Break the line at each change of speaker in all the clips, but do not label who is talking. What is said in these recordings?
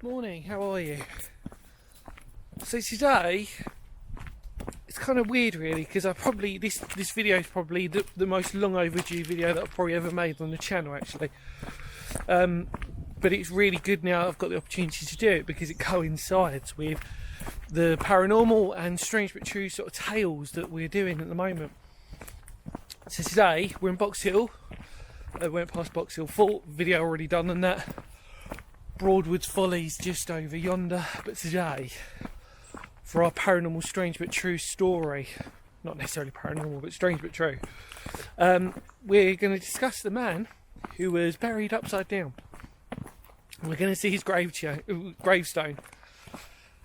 Morning, how are you? So today, it's kind of weird really, because this video is probably the most long overdue video that I've probably ever made on the channel actually. But it's really good now I've got the opportunity to do it, because it coincides with the paranormal and strange but true sort of tales that we're doing at the moment. So today, we're in Box Hill. I went past Box Hill Fort, video already done on that. Broadwood's Follies just over yonder, but today, for our paranormal strange but true story, not necessarily paranormal but strange but true, we're going to discuss the man who was buried upside down. We're going to see his gravestone.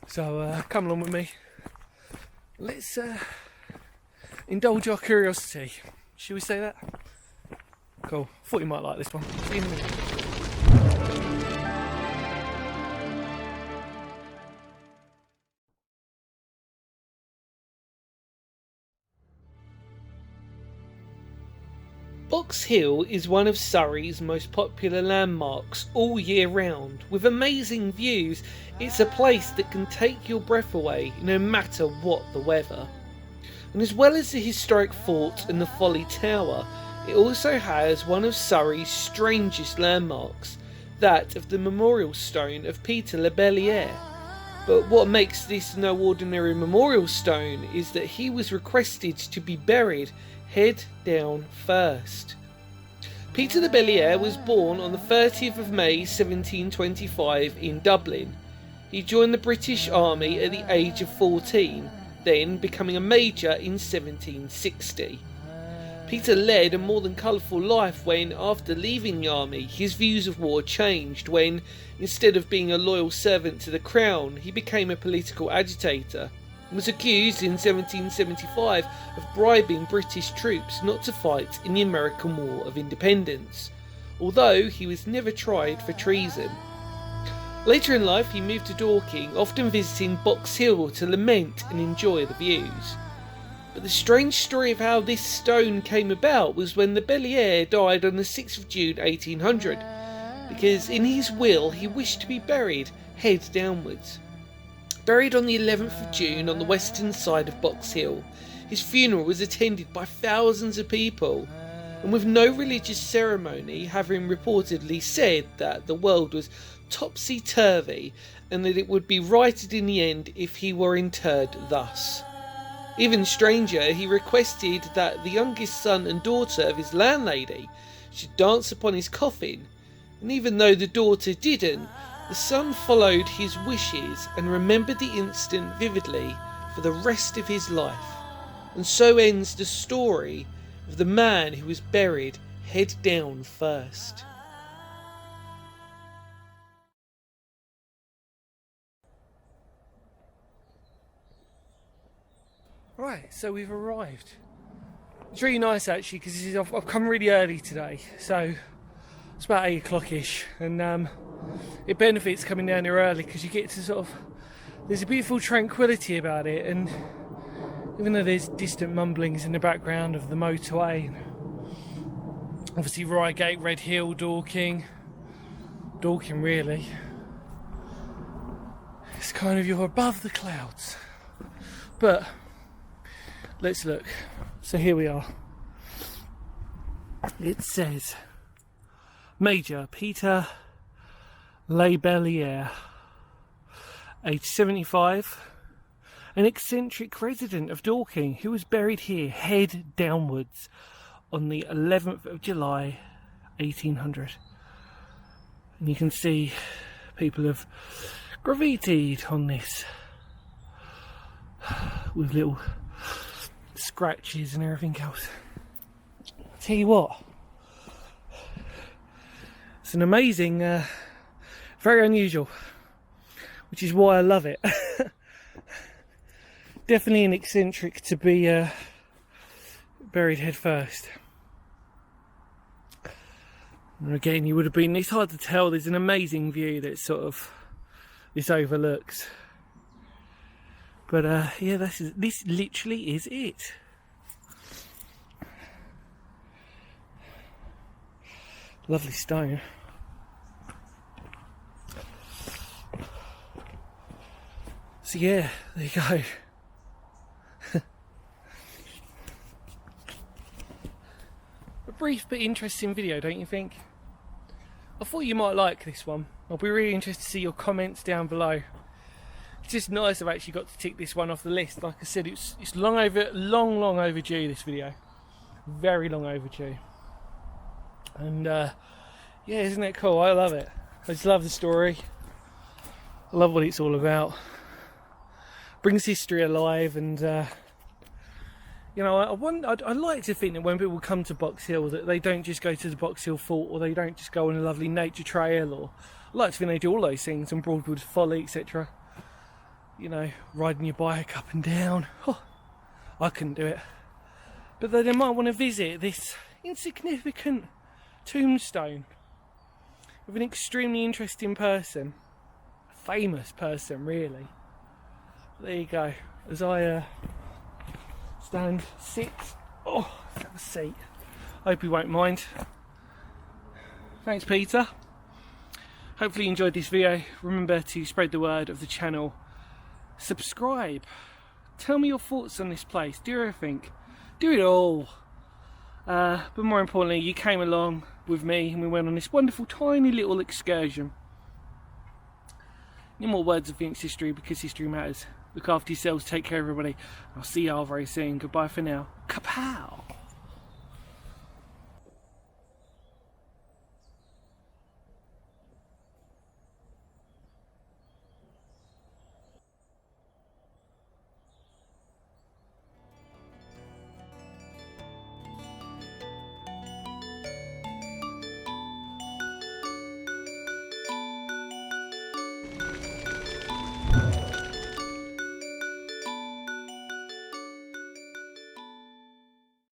So come along with me. Let's indulge our curiosity. Should we say that? Cool. Thought you might like this one. See you in a minute. Box Hill is one of Surrey's most popular landmarks all year round. With amazing views, it's a place that can take your breath away no matter what the weather. And as well as the historic fort and the Folly Tower, it also has one of Surrey's strangest landmarks, that of the memorial stone of Peter Labelliere. But what makes this no ordinary memorial stone is that he was requested to be buried head down first. Peter Labelliere was born on the 30th of May 1725 in Dublin. He joined the British Army at the age of 14, then becoming a major in 1760. Peter led a more than colourful life when, after leaving the army, his views of war changed when, instead of being a loyal servant to the crown, he became a political agitator, and was accused in 1775 of bribing British troops not to fight in the American War of Independence, although he was never tried for treason. Later in life he moved to Dorking, often visiting Box Hill to lament and enjoy the views. But the strange story of how this stone came about was when Labelliere died on the 6th of June 1800, because in his will he wished to be buried head downwards. Buried on the 11th of June on the western side of Box Hill, his funeral was attended by thousands of people, and with no religious ceremony, having reportedly said that the world was topsy-turvey and that it would be righted in the end if he were interred thus. Even stranger, he requested that the youngest son and daughter of his landlady should dance upon his coffin, and even though the daughter didn't, the son followed his wishes and remembered the incident vividly for the rest of his life. And so ends the story of the man who was buried head down first. Right, so we've arrived. It's really nice actually, because I've come really early today, so it's about 8 o'clock-ish, and it benefits coming down here early because you get to sort of, there's a beautiful tranquility about it, and even though there's distant mumblings in the background of the motorway, obviously Reigate, Red Hill, Dorking really, it's kind of, you're above the clouds. But let's look. So here we are. It says Major Peter Labelliere, age 75, an eccentric resident of Dorking who was buried here head downwards on the 11th of July 1800. And you can see people have graffitied on this with little scratches and everything else. I'll tell you what, it's an amazing, very unusual, which is why I love it. Definitely an eccentric to be buried head first. And again, you would have been, it's hard to tell, there's an amazing view that sort of this overlooks. But yeah, this literally is it. Lovely stone. So yeah, there you go. A brief but interesting video, don't you think? I thought you might like this one. I'll be really interested to see your comments down below. It's just nice I've actually got to tick this one off the list. Like I said, it's long overdue, this video. Very long overdue. And yeah, isn't it cool? I love it. I just love the story. I love what it's all about. Brings history alive, and you know, I'd like to think that when people come to Box Hill, that they don't just go to the Box Hill Fort, or they don't just go on a lovely nature trail, or I'd like to think they do all those things on Broadwood Folly, etc. You know, riding your bike up and down. Oh, I couldn't do it. But they might want to visit this insignificant tombstone with an extremely interesting person, a famous person, really. There you go. As I sit. Oh, let's have a seat. Hope you won't mind. Thanks, Peter. Hopefully you enjoyed this video. Remember to spread the word of the channel. Subscribe. Tell me your thoughts on this place. Do everything. Do it all. But more importantly, you came along with me and we went on this wonderful tiny little excursion. No more words of Phoenix history, because history matters. Look after yourselves, take care everybody. I'll see y'all very soon. Goodbye for now. Kapow!